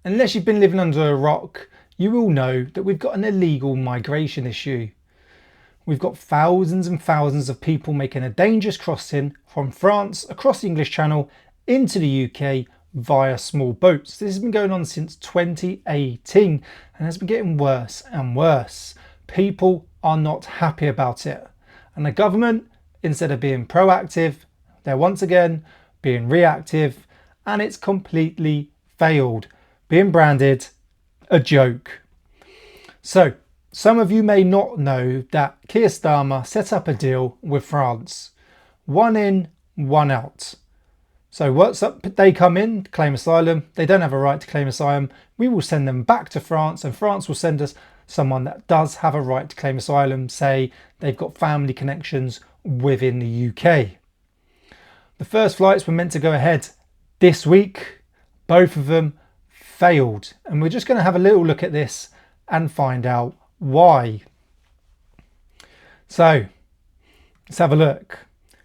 Unless you've been living under a rock, you will know that we've got an illegal migration issue. We've got thousands and thousands of people making a dangerous crossing from France across the English Channel into the UK via small boats. This has been going on since 2018 and has been getting worse and worse. People are not happy about it. And the government, instead of being proactive, they're once again being reactive, and it's completely failed, being branded a joke. So, some of you may not know that Keir Starmer set up a deal with France. One in, one out. So what's up? They come in, claim asylum. They don't have a right to claim asylum. We will send them back to France, and France will send us someone that does have a right to claim asylum, say they've got family connections within the UK. The first flights were meant to go ahead this week. Both of them failed, and we're just going to have a little look at this and find out why. So let's have a look.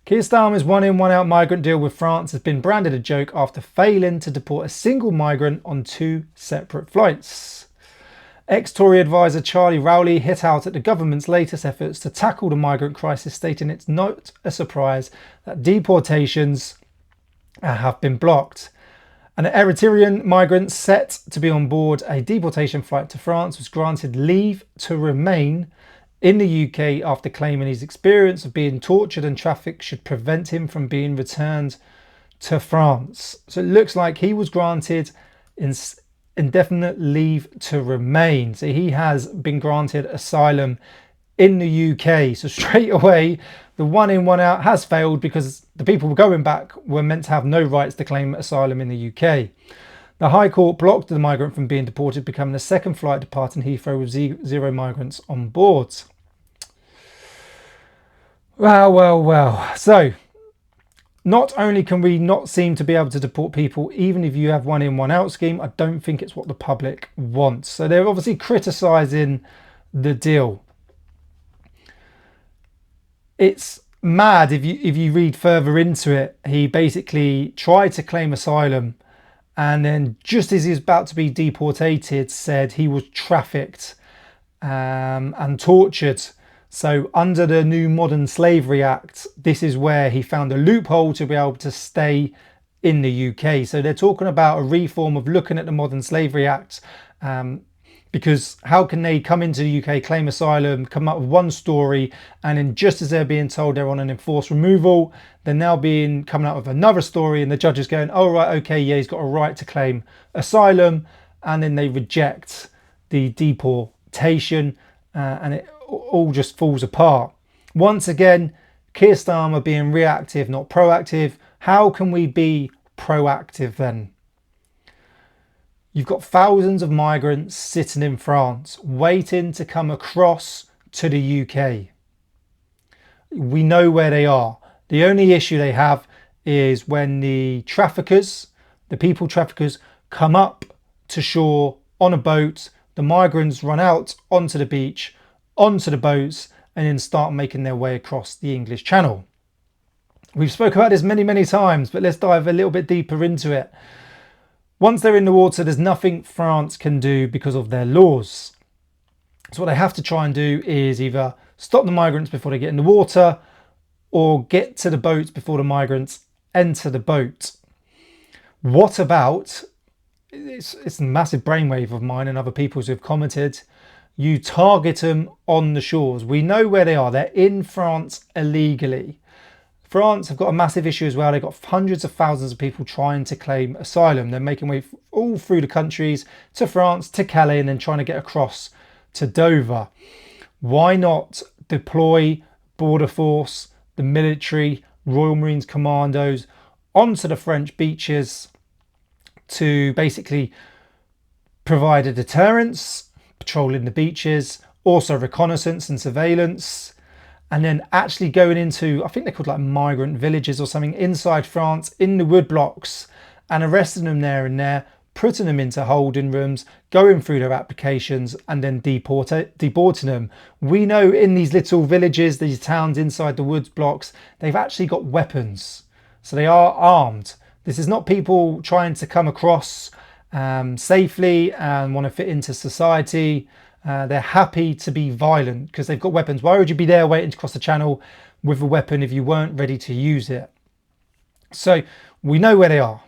Keir Starmer's one in, one out migrant deal with France has been branded a joke after failing to deport a single migrant on 2 separate flights. Ex-Tory advisor Charlie Rowley hit out at the government's latest efforts to tackle the migrant crisis, stating it's not a surprise that deportations have been blocked. An Eritrean migrant set to be on board a deportation flight to France was granted leave to remain in the UK after claiming his experience of being tortured and trafficked should prevent him from being returned to France. So it looks like he was granted indefinite leave to remain. So he has been granted asylum in the UK. So straight away, the one in, one out has failed because the people going back were meant to have no rights to claim asylum in the UK. The High Court blocked the migrant from being deported, becoming the second flight departing Heathrow with 0 migrants on board. Well. So, not only can we not seem to be able to deport people, even if you have one in, one out scheme, I don't think it's what the public wants. So they're obviously criticising the deal. It's mad if you read further into it. He basically tried to claim asylum, and then just as he's about to be deported, said he was trafficked and tortured. So under the new Modern Slavery Act, this is where he found a loophole to be able to stay in the UK. So they're talking about a reform of looking at the Modern Slavery Act, because how can they come into the UK, claim asylum, come up with one story, and then just as they're being told they're on an enforced removal, they're now coming out with another story, and the judge is going, oh right, okay, yeah, he's got a right to claim asylum, and then they reject the deportation, and it all just falls apart. Once again, Keir Starmer being reactive, not proactive. How can we be proactive then? You've got thousands of migrants sitting in France waiting to come across to the UK. We know where they are. The only issue they have is when the traffickers, the people traffickers, come up to shore on a boat, the migrants run out onto the beach, onto the boats, and then start making their way across the English Channel. We've spoken about this many times, but let's dive a little bit deeper into it. Once they're in the water, there's nothing France can do because of their laws. So what they have to try and do is either stop the migrants before they get in the water, or get to the boats before the migrants enter the boat. What about, it's a massive brainwave of mine and other people's who've commented, you target them on the shores. We know where they are. They're in France illegally. France have got a massive issue as well. They've got hundreds of thousands of people trying to claim asylum. They're making way all through the countries to France, to Calais, and then trying to get across to Dover. Why not deploy border force, the military, Royal Marines commandos onto the French beaches to basically provide a deterrence, patrolling the beaches, also reconnaissance and surveillance, and then actually going into, I think they're called like migrant villages or something, inside France, in the woodblocks, and arresting them there and there, putting them into holding rooms, going through their applications, and then deporting them. We know in these little villages, these towns inside the woods blocks, they've actually got weapons. So they are armed. This is not people trying to come across safely and want to fit into society. They're happy to be violent because they've got weapons. Why would you be there waiting to cross the channel with a weapon if you weren't ready to use it? So we know where they are.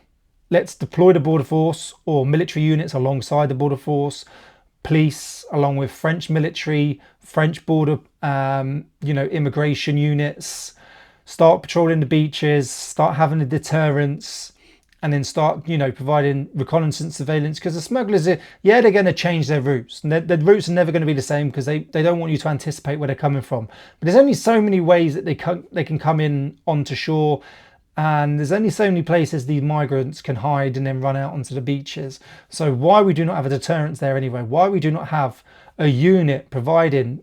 Let's deploy the border force or military units alongside the border force, police along with French military, French border, immigration units. Start patrolling the beaches, start having a deterrence, and then start, providing reconnaissance surveillance, because the smugglers they're going to change their routes. And their routes are never going to be the same because they don't want you to anticipate where they're coming from. But there's only so many ways that they can come in onto shore. And there's only so many places these migrants can hide and then run out onto the beaches. So why we do not have a deterrence there anyway? Why we do not have a unit providing,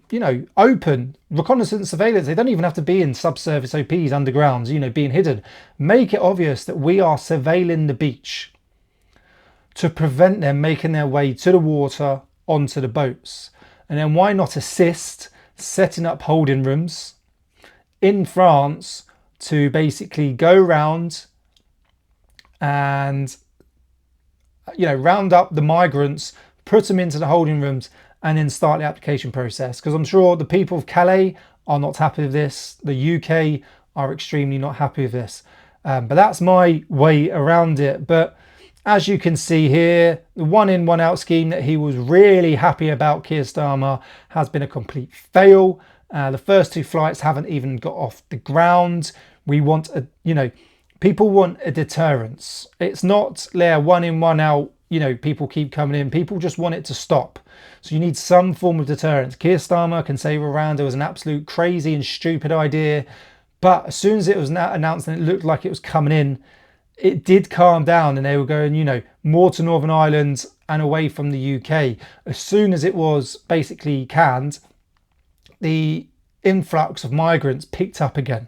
open reconnaissance surveillance? They don't even have to be in subsurface OPs, undergrounds, being hidden. Make it obvious that we are surveilling the beach to prevent them making their way to the water onto the boats. And then why not assist setting up holding rooms in France to basically go around and round up the migrants, put them into the holding rooms, and then start the application process. Because I'm sure the people of Calais are not happy with this. The UK are extremely not happy with this. But that's my way around it. But as you can see here, the one in, one out scheme that he was really happy about, Keir Starmer, has been a complete fail. The first two flights haven't even got off the ground. We want people want a deterrence. It's not there one in, one out, people keep coming in. People just want it to stop. So you need some form of deterrence. Keir Starmer can say Rwanda was an absolute crazy and stupid idea. But as soon as it was announced and it looked like it was coming in, it did calm down and they were going, more to Northern Ireland and away from the UK. As soon as it was basically canned, the influx of migrants picked up again.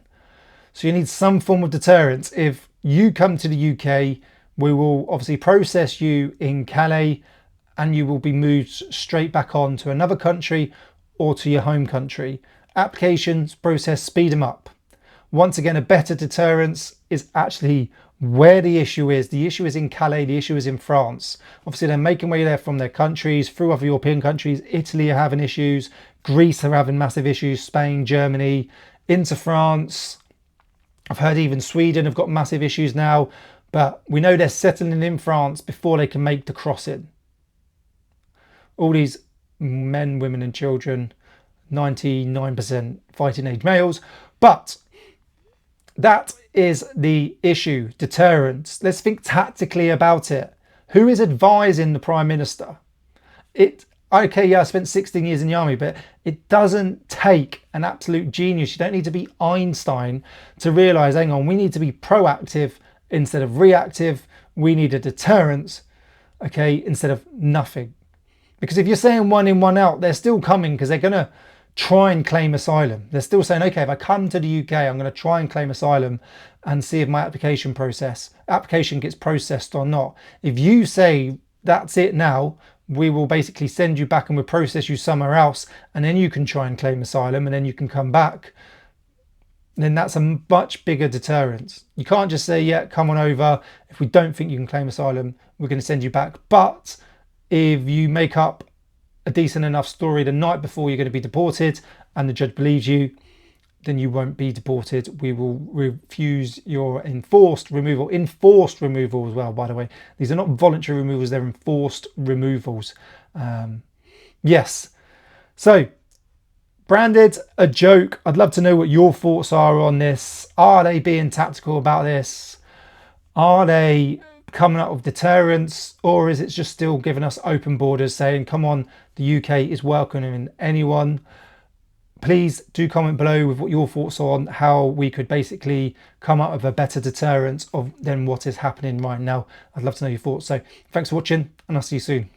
So you need some form of deterrence. If you come to the UK, we will obviously process you in Calais and you will be moved straight back on to another country or to your home country. Applications, process, speed them up. Once again, a better deterrence is actually where the issue is. The issue is in Calais, the issue is in France. Obviously, they're making way there from their countries, through other European countries. Italy are having issues, Greece are having massive issues, Spain, Germany, into France. I've heard even Sweden have got massive issues now, but we know they're settling in France before they can make the crossing. All these men, women and children, 99% fighting age males, but that is the issue, deterrence. Let's think tactically about it. Who is advising the Prime Minister? I spent 16 years in the army, but it doesn't take an absolute genius. You don't need to be Einstein to realise, hang on, we need to be proactive instead of reactive. We need a deterrence, instead of nothing. Because if you're saying one in, one out, they're still coming because they're going to try and claim asylum. They're still saying, okay, if I come to the UK, I'm going to try and claim asylum and see if my application gets processed or not. If you say that's it now, we will basically send you back and we'll process you somewhere else, and then you can try and claim asylum and then you can come back, then that's a much bigger deterrent. You can't just say, yeah, come on over. If we don't think you can claim asylum, we're going to send you back. But if you make up a decent enough story the night before you're going to be deported and the judge believes you, then you won't be deported. We will refuse your enforced removal as well, by the way. These are not voluntary removals, they're enforced removals. Yes. So, branded a joke. I'd love to know what your thoughts are on this. Are they being tactical about this? Are they coming up with deterrence, or is it just still giving us open borders, saying, come on, the UK is welcoming anyone? Please do comment below with what your thoughts are on how we could basically come up with a better deterrent than what is happening right now. I'd love to know your thoughts. So thanks for watching, and I'll see you soon.